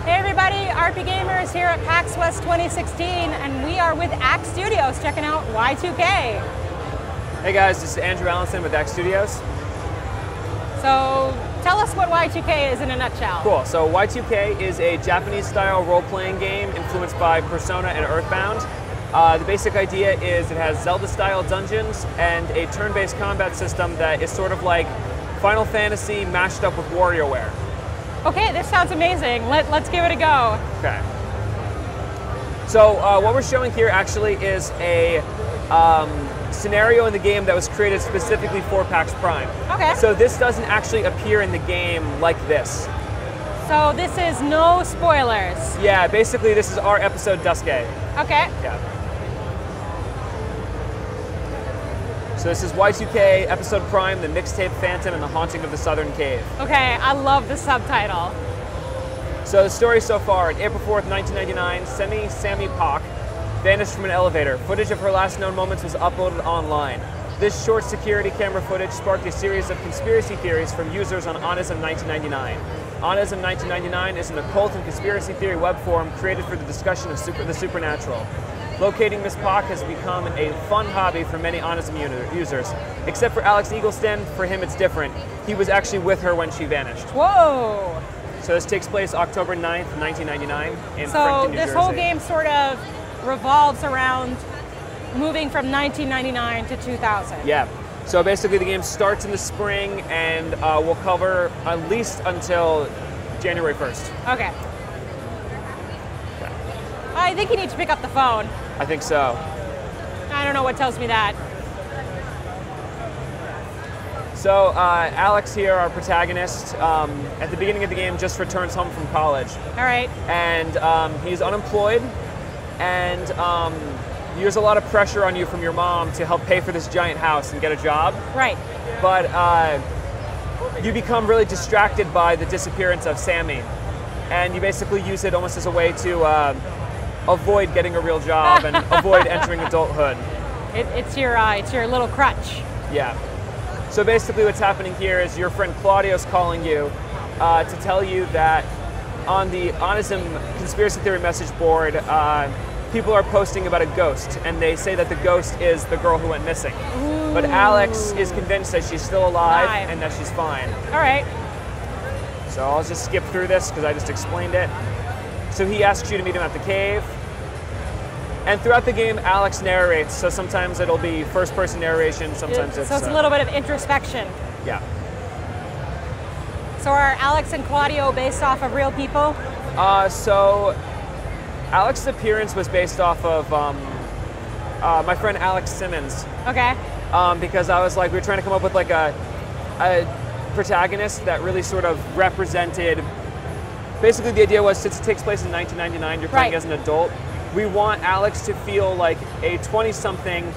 Hey everybody, RPGamer is here at PAX West 2016 and we are with YIIK Studios checking out Y2K. Hey guys, this is Andrew Allenson with YIIK Studios. So tell us what Y2K is in a nutshell. Cool, so Y2K is a Japanese style role-playing game influenced by Persona and Earthbound. The basic idea is it has Zelda style dungeons and a turn-based combat system that is sort of like Final Fantasy mashed up with WarioWare. Okay, this sounds amazing. Let's give it a go. Okay. So what we're showing here actually is a scenario in the game that was created specifically for PAX Prime. Okay. So this doesn't actually appear in the game like this. So this is no spoilers. Yeah, basically this is our episode Duske. Okay. Yeah. So this is Y2K, Episode Prime, The Mixtape Phantom, and The Haunting of the Southern Cave. Okay, I love the subtitle. So the story so far, on April 4th, 1999, Sammy PAK vanished from an elevator. Footage of her last known moments was uploaded online. This short security camera footage sparked a series of conspiracy theories from users on Onism 1999. Onism 1999 is an occult and conspiracy theory web forum created for the discussion of the supernatural. Locating Miss PAK has become a fun hobby for many Onism users. Except for Alex Eagleston, for him it's different. He was actually with her when she vanished. Whoa! So this takes place October 9th, 1999 in Frankton, New Jersey. So this whole game sort of revolves around moving from 1999 to 2000. Yeah. So basically the game starts in the spring and will cover at least until January 1st. Okay. I think you need to pick up the phone. I think so. I don't know what tells me that. So Alex here, our protagonist, at the beginning of the game just returns home from college. All right. And he's unemployed, and there's a lot of pressure on you from your mom to help pay for this giant house and get a job. Right. But you become really distracted by the disappearance of Sammy, and you basically use it almost as a way to avoid getting a real job and avoid entering adulthood. It's your little crutch. Yeah. So basically what's happening here is your friend Claudio's calling you to tell you that on the Onism conspiracy theory message board, people are posting about a ghost, and they say that the ghost is the girl who went missing. Ooh. But Alex is convinced that she's still alive and that she's fine. All right. So I'll just skip through this because I just explained it. So he asks you to meet him at the cave. And throughout the game, Alex narrates. So sometimes it'll be first-person narration, sometimes it's... So it's a little bit of introspection. Yeah. So are Alex and Claudio based off of real people? So Alex's appearance was based off of my friend Alex Simmons. Okay. Because I was like, we were trying to come up with like a protagonist that really sort of represented... Basically the idea was, since it takes place in 1999, you're playing as an adult. We want Alex to feel like a 20-something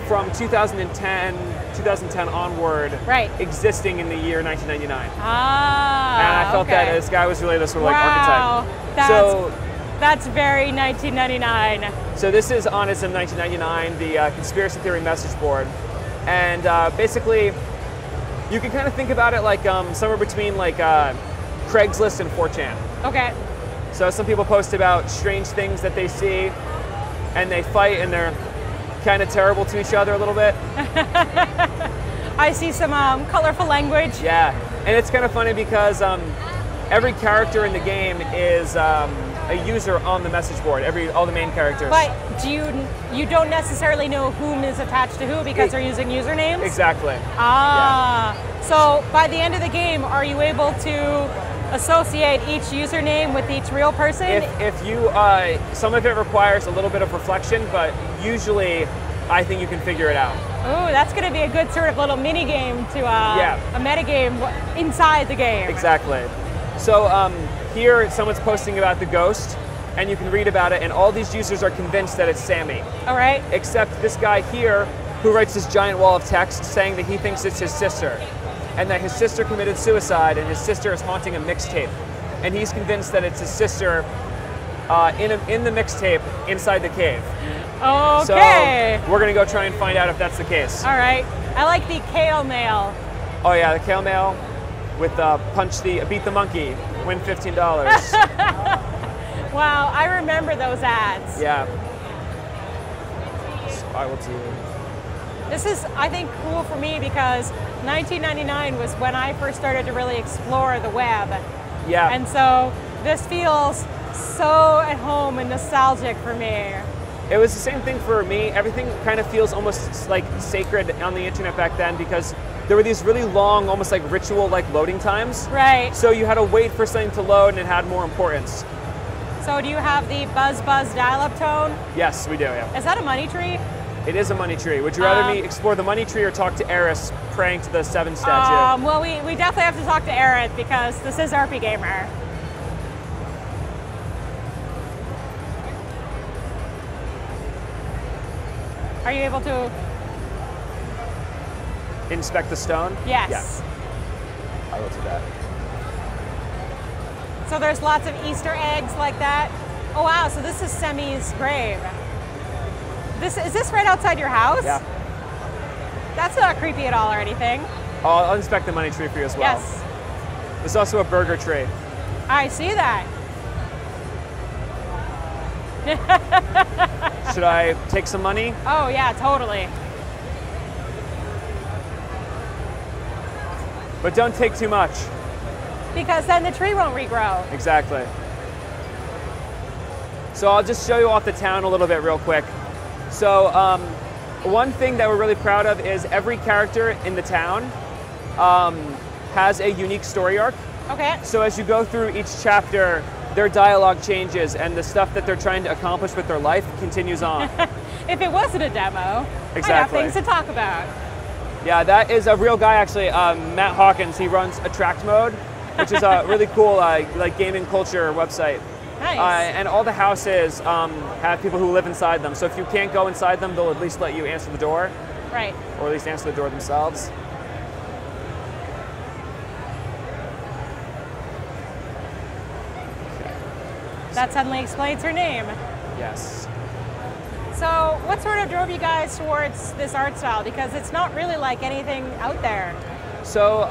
from 2010 onward, existing in the year 1999. Ah, and I felt that this guy was really the sort of like archetype. That's very 1999. So this is Onism 1999, the conspiracy theory message board. And basically, you can kind of think about it like somewhere between like Craigslist and 4chan. Okay. So some people post about strange things that they see, and they fight, and they're kind of terrible to each other a little bit. I see some colorful language. Yeah, and it's kind of funny because every character in the game is a user on the message board. All the main characters. But you don't necessarily know whom is attached to who because they're using usernames? Exactly. Ah, yeah. So by the end of the game, are you able to associate each username with each real person? If you, some of it requires a little bit of reflection, but usually I think you can figure it out. Ooh, that's going to be a good sort of little mini game to a meta game inside the game. Exactly. So here someone's posting about the ghost, and you can read about it, and all these users are convinced that it's Sammy. All right. Except this guy here, who writes this giant wall of text saying that he thinks it's his sister, and that his sister committed suicide, and his sister is haunting a mixtape. And he's convinced that it's his sister in the mixtape inside the cave. Okay. So we're gonna go try and find out if that's the case. All right. I like the kale mail. Oh yeah, the kale mail. with beat the monkey, win $15. Wow, I remember those ads. Yeah. So I will do. This is, I think, cool for me because 1999 was when I first started to really explore the web. Yeah. And so this feels so at home and nostalgic for me. It was the same thing for me. Everything kind of feels almost like sacred on the internet back then because there were these really long, almost like ritual-like loading times. Right. So you had to wait for something to load and it had more importance. So do you have the buzz buzz dial-up tone? Yes, we do, yeah. Is that a money tree? It is a money tree. Would you rather me explore the money tree or talk to Eris praying to the 7 statue? Well, we definitely have to talk to Eris because this is RPGamer. Are you able to inspect the stone? Yes. Yeah. I will do that. So there's lots of Easter eggs like that. Oh wow, so this is Semi's grave. Is this right outside your house? Yeah. That's not creepy at all or anything. I'll inspect the money tree for you as well. Yes. There's also a burger tree. I see that. Should I take some money? Oh yeah, totally. But don't take too much. Because then the tree won't regrow. Exactly. So I'll just show you off the town a little bit real quick. So one thing that we're really proud of is every character in the town has a unique story arc. Okay. So as you go through each chapter, their dialogue changes and the stuff that they're trying to accomplish with their life continues on. If it wasn't a demo, exactly. I have things to talk about. Yeah, that is a real guy actually, Matt Hawkins. He runs Attract Mode, which is a really cool like gaming culture website. Nice. And all the houses have people who live inside them. So if you can't go inside them, they'll at least let you answer the door. Right. Or at least answer the door themselves. That suddenly explains her name. Yes. So what sort of drove you guys towards this art style? Because it's not really like anything out there. So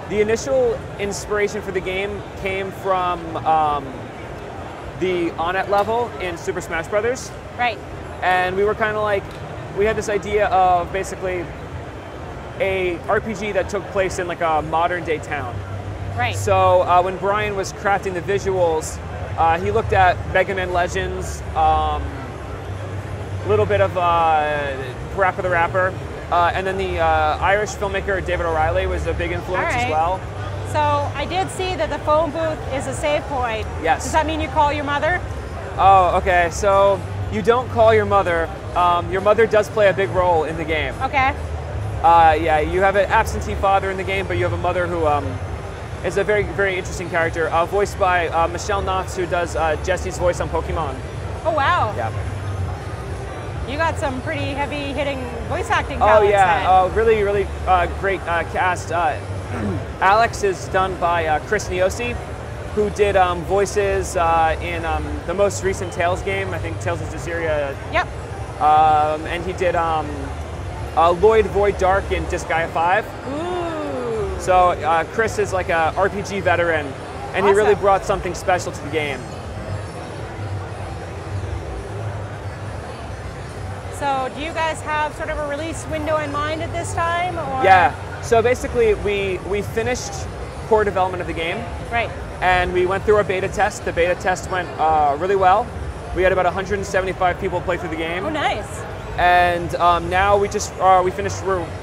the initial inspiration for the game came from the Onett level in Super Smash Brothers. Right. And we were kind of like, we had this idea of basically a RPG that took place in like a modern day town. Right. So when Brian was crafting the visuals, he looked at Mega Man Legends, a little bit of Parappa the Rapper, and then the Irish filmmaker David O'Reilly was a big influence as well. So I did see that the phone booth is a save point. Yes. Does that mean you call your mother? Oh, okay. So you don't call your mother. Your mother does play a big role in the game. Okay. Yeah, you have an absentee father in the game, but you have a mother who is a very, very interesting character, voiced by Michelle Knotts, who does Jessie's voice on Pokemon. Oh, wow. Yeah. You got some pretty heavy-hitting voice acting Oh, talents yeah. then. Really, really great cast. Alex is done by Chris Niosi, who did voices in the most recent Tales game, I think Tales of Syria. Yep. And he did Lloyd Void Dark in Disgaea 5. Ooh. So Chris is like a RPG veteran, and he really brought something special to the game. So do you guys have sort of a release window in mind at this time? Or? Yeah, so basically we finished core development of the game. Right. And we went through our beta test. The beta test went really well. We had about 175 people play through the game. Oh, nice. And now we're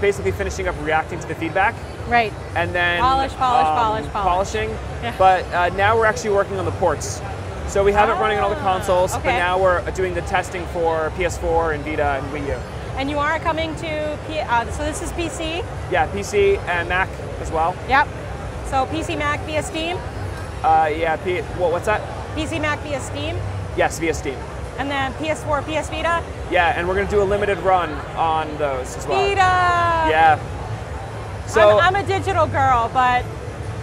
basically finishing up reacting to the feedback. Right. And then polishing. Yeah. But now we're actually working on the ports. So we have it running on all the consoles, but now we're doing the testing for PS4 and Vita and Wii U. And you are coming to, so this is PC? Yeah, PC and Mac as well. Yep. So PC, Mac via Steam? Yeah, what's that? PC, Mac via Steam? Yes, via Steam. And then PS4, PS Vita? Yeah, and we're going to do a limited run on those as well. Vita! Yeah. So I'm a digital girl, but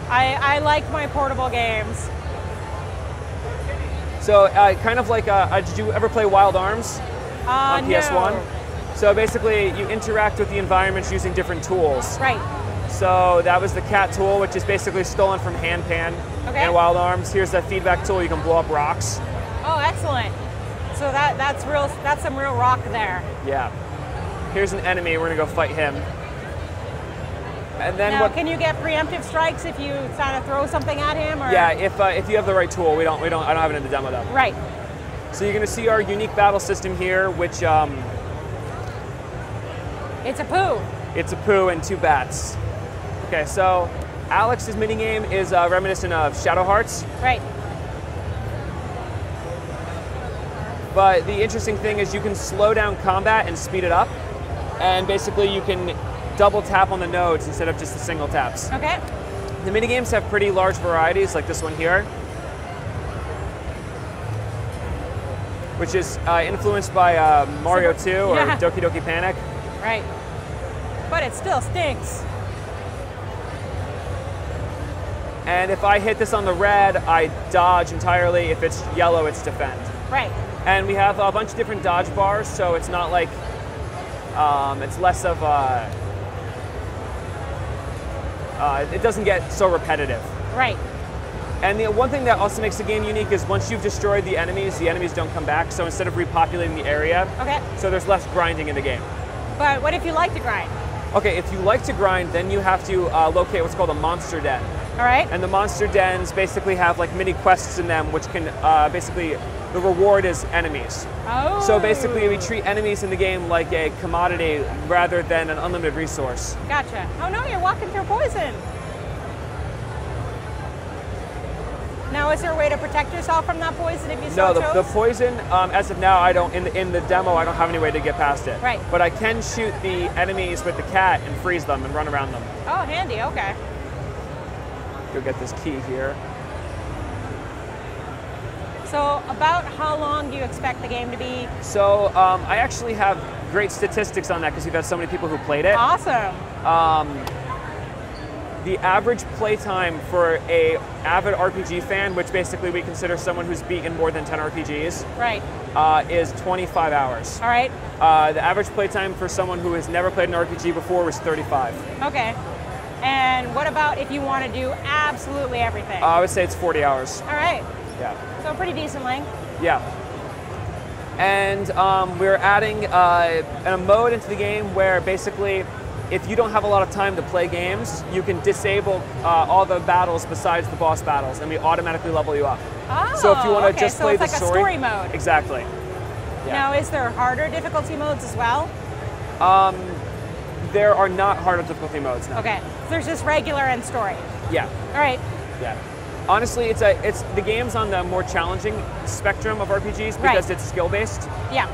I like my portable games. So kind of like, did you ever play Wild Arms on PS1? No. So basically, you interact with the environments using different tools. Right. So that was the cat tool, which is basically stolen from Handpan and Wild Arms. Here's the feedback tool. You can blow up rocks. Oh, excellent. So that's some real rock there. Yeah. Here's an enemy. We're gonna go fight him. And then now, can you get preemptive strikes if you try to throw something at him? Or? Yeah, if you have the right tool. I don't have it in the demo though. Right. So you're gonna see our unique battle system here, which it's a poo. It's a poo and 2 bats. Okay, so Alex's minigame is reminiscent of Shadow Hearts. Right. But the interesting thing is you can slow down combat and speed it up. And basically you can double tap on the nodes instead of just the single taps. Okay. The minigames have pretty large varieties, like this one here, which is influenced by Mario 2 or Doki Doki Panic. Right. But it still stinks. And if I hit this on the red, I dodge entirely. If it's yellow, it's defend. Right. And we have a bunch of different dodge bars, so it's not like, it's less of it doesn't get so repetitive. Right. And the one thing that also makes the game unique is once you've destroyed the enemies don't come back. So instead of repopulating the area, so there's less grinding in the game. But what if you like to grind? Okay, if you like to grind, then you have to locate what's called a monster den. All right. And the monster dens basically have like mini quests in them, which can basically, the reward is enemies. Oh. So basically we treat enemies in the game like a commodity rather than an unlimited resource. Gotcha. Oh no, you're walking through poison. Now, is there a way to protect yourself from that poison if you so chose? No, the poison, as of now, I don't, in the demo, I don't have any way to get past it. Right. But I can shoot the enemies with the cat and freeze them and run around them. Oh, handy, okay. Go get this key here. So about how long do you expect the game to be? So I actually have great statistics on that because we've had so many people who played it. Awesome. The average playtime for a avid RPG fan, which basically we consider someone who's beaten more than 10 RPGs, right, is 25 hours. All right. The average playtime for someone who has never played an RPG before was 35. Okay. And what about if you want to do absolutely everything? I would say it's 40 hours. All right. Yeah. So pretty decent length. Yeah. And we're adding a mode into the game where basically, if you don't have a lot of time to play games, you can disable all the battles besides the boss battles, and we automatically level you up. Oh, so if you want to just so play it's the like story, a story mode. Exactly. Yeah. Now, is there harder difficulty modes as well? There are not harder difficulty modes now. Okay, so there's just regular and story. Yeah. All right. Yeah. Honestly, it's the game's on the more challenging spectrum of RPGs because it's skill based. Yeah.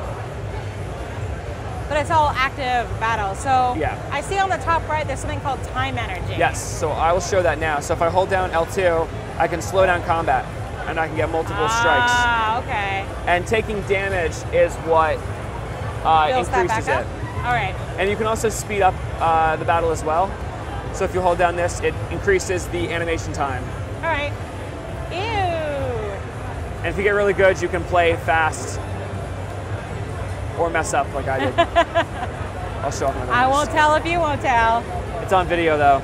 But it's all active battle. So yeah. I see on the top right there's something called time energy. Yes, so I will show that now. So if I hold down L2, I can slow down combat and I can get multiple strikes. Ah, okay. And taking damage is what increases it. All right. And you can also speed up the battle as well. So if you hold down this, it increases the animation time. All right. Ew. And if you get really good, you can play fast or mess up like I did. I'll show off my numbers. I won't tell if you won't tell. It's on video though.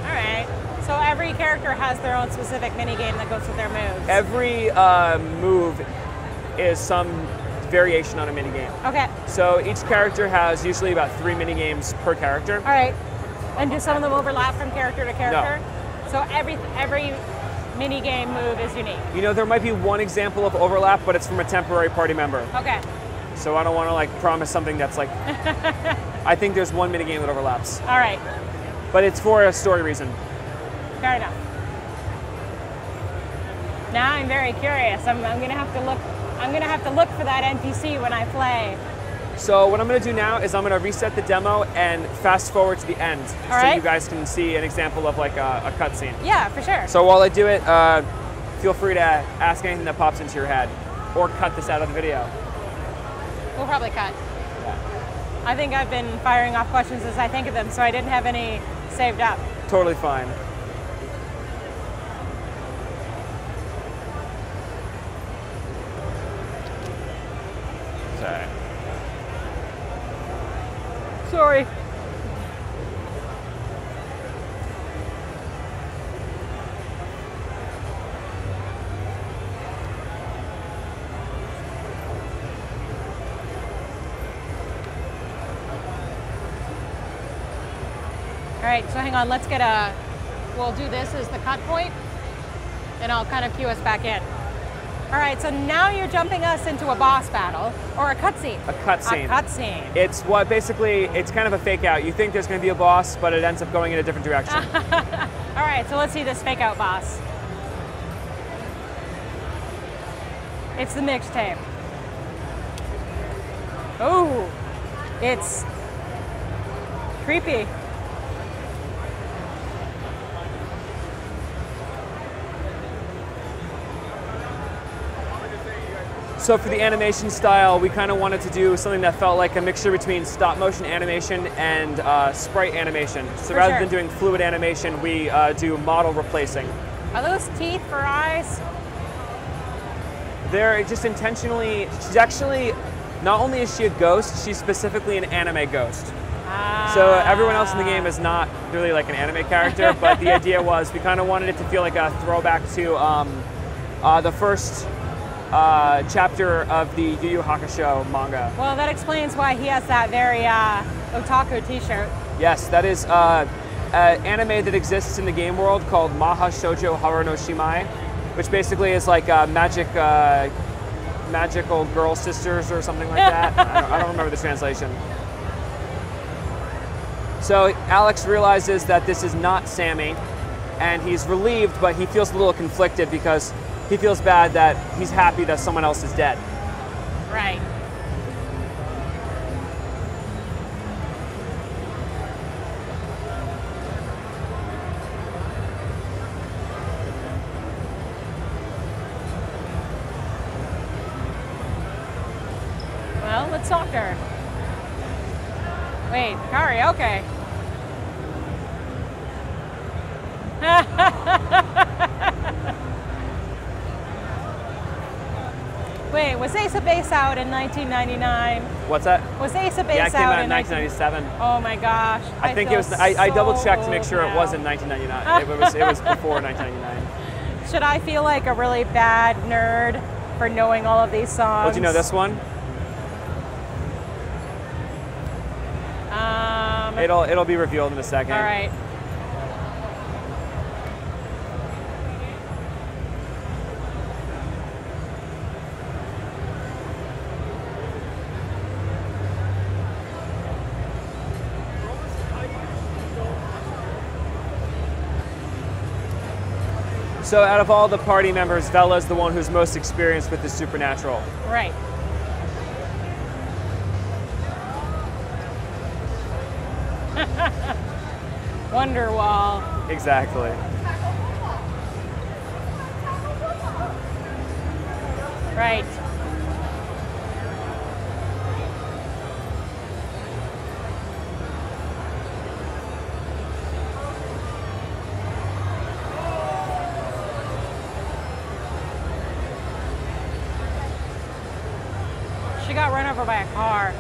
All right. So every character has their own specific minigame that goes with their moves. Every move is some variation on a minigame. Okay. So each character has usually about 3 minigames per character. All right. And do some of them overlap from character to character? No. So every minigame move is unique? You know, there might be one example of overlap, but it's from a temporary party member. Okay. So I don't want to like promise something that's like, I think there's one minigame that overlaps. All right. But it's for a story reason. Fair enough. Now I'm very curious. I'm gonna have to look. I'm gonna have to look for that NPC when I play. So what I'm gonna do now is I'm gonna reset the demo and fast forward to the end, so you guys can see an example of like a cutscene. Yeah, for sure. So while I do it, feel free to ask anything that pops into your head, or cut this out of the video. We'll probably cut. Yeah. I think I've been firing off questions as I think of them, so I didn't have any saved up. Totally fine. Okay. Sorry. All right, so hang on, let's get a, we'll do this as the cut point, and I'll kind of cue us back in. All right, so now you're jumping us into a boss battle, or a cutscene. A cutscene. A cutscene. It's what basically, it's kind of a fake out. You think there's going to be a boss, but it ends up going in a different direction. All right, so let's see this fake out boss. It's the mixtape. Oh, it's creepy. So for the animation style, we kind of wanted to do something that felt like a mixture between stop motion animation and sprite animation. So rather than doing fluid animation, we do model replacing. Are those teeth for eyes? They're just intentionally, she's actually, not only is she a ghost, she's specifically an anime ghost. So everyone else in the game is not really like an anime character, but the idea was we kind of wanted it to feel like a throwback to the first chapter of the Yu Yu Hakusho manga. Well, that explains why he has that very otaku t-shirt. Yes, that is an anime that exists in the game world called Maha Shoujo Haru no Shimai, which basically is like magical girl sisters or something like that. I don't remember the translation. So Alex realizes that this is not Sammy, and he's relieved, but he feels a little conflicted because he feels bad that he's happy that someone else is dead. Right. Well, let's talk to her. Wait, karaoke. Wait, was Ace of Base out in 1999? What's that? Was Ace of Base yeah, it came out in 1997. Oh my gosh. I think it was. I double checked to make sure it was in 1999. It was before 1999. Should I feel like a really bad nerd for knowing all of these songs? Well, do you know this one? It'll be revealed in a second. All right. So out of all the party members, Vela's the one who's most experienced with the supernatural. Right. Wonderwall. Exactly. Right. She got run over by a car.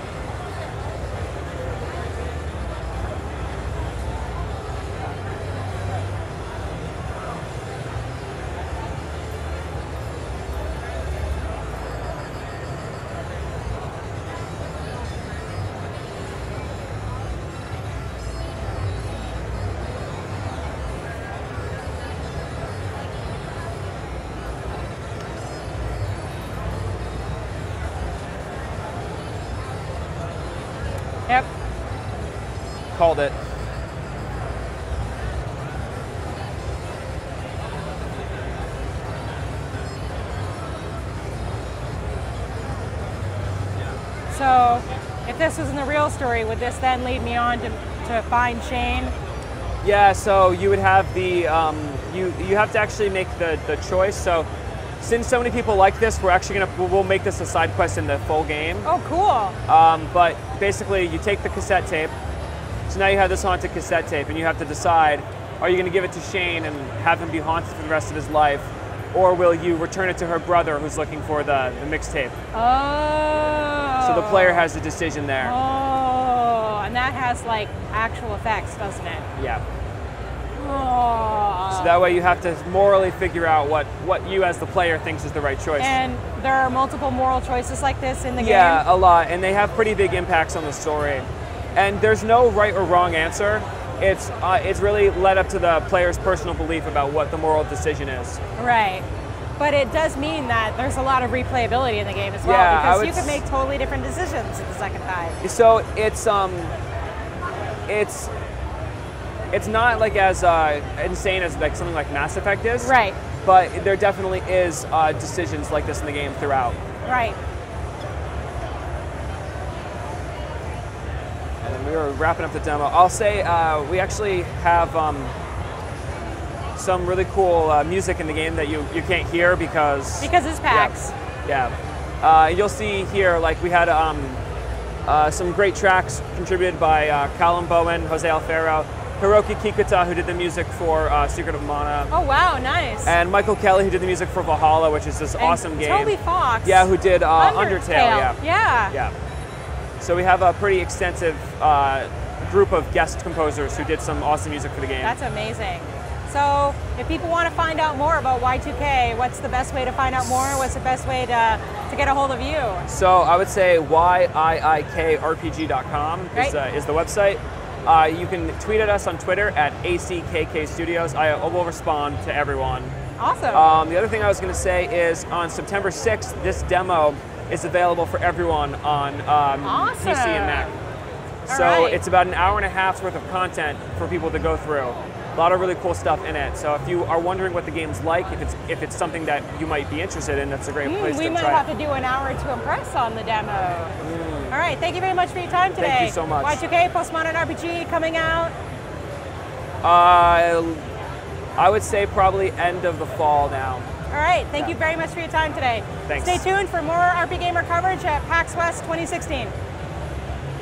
Yep. Called it. So, if this wasn't the real story, would this then lead me on to find Shane? Yeah, so you would have the, you have to actually make the choice. So since so many people like this, we're actually we'll make this a side quest in the full game. Oh, cool. But basically you take the cassette tape. So now you have this haunted cassette tape and you have to decide, are you gonna give it to Shane and have him be haunted for the rest of his life? Or will you return it to her brother who's looking for the mixtape? Oh. So the player has a decision there. Oh, and that has like actual effects, doesn't it? Yeah. Oh. So that way you have to morally figure out what you as the player thinks is the right choice. And there are multiple moral choices like this in the game? Yeah, a lot, and they have pretty big impacts on the story. And there's no right or wrong answer. It's really led up to the player's personal belief about what the moral decision is. Right. But it does mean that there's a lot of replayability in the game as well, Yeah, because you can make totally different decisions the second time. So it's not like as insane as like something like Mass Effect is. Right. But there definitely is decisions like this in the game throughout. Right. And then we were wrapping up the demo. I'll say we actually have some really cool music in the game that you can't hear because it's PAX. Yeah. You'll see here, like we had some great tracks contributed by Callum Bowen, Jose Alfaro, Hiroki Kikuta, who did the music for Secret of Mana. Oh wow, nice. And Michael Kelly, who did the music for Valhalla, which is this awesome game. Toby Fox. Yeah, who did Undertale. Yeah. So we have a pretty extensive group of guest composers who did some awesome music for the game. That's amazing. So if people want to find out more about Y2K, what's the best way to find out more? What's the best way to get a hold of you? So I would say YIIKRPG.com is the website. You can tweet at us on Twitter at ACKK Studios. I will respond to everyone. Awesome. The other thing I was going to say is on September 6th, this demo is available for everyone on PC and Mac. So it's about an hour and a half's worth of content for people to go through. A lot of really cool stuff in it. So if you are wondering what the game's like, if it's something that you might be interested in, that's a great place to try. We might have to do an hour to impress on the demo. All right, thank you very much for your time today. Thank you so much. Y2K Postmodern RPG coming out? I would say probably end of the fall now. All right, thank you very much for your time today. Thanks. Stay tuned for more RPGamer coverage at PAX West 2016.